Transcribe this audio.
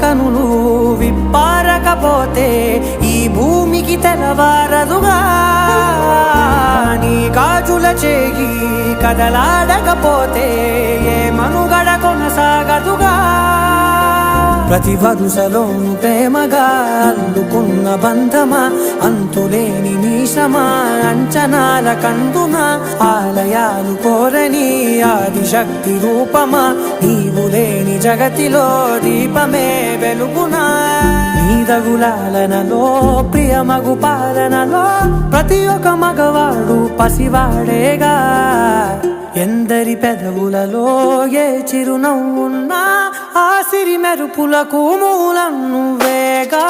కనులు విప్పారకపోతే ఈ భూమికి తెలవారదుగా నీ గాజుల చేయి కదలాడకపోతే ఏ మనుగడ కొనసాగదుగా ప్రతి వరుసలోను ప్రేమగా అల్లుకున్న బంధమా అంతులేని నీశమా అంచనాల కందున ఆలయాలు కోరని ఆదిశక్తి రూపమా నీవు లేని జగతిలో దీపమే వెలుగునా నీదగులాలనలో ప్రియమగు పాలనలో ప్రతి ఒక్క మగవాడు పసివాడేగా ఎందరి పెదవులలో ఏ చిరునవ్వున్నా ఆ సిరి మెరుపులకు మూలం నువ్వేగా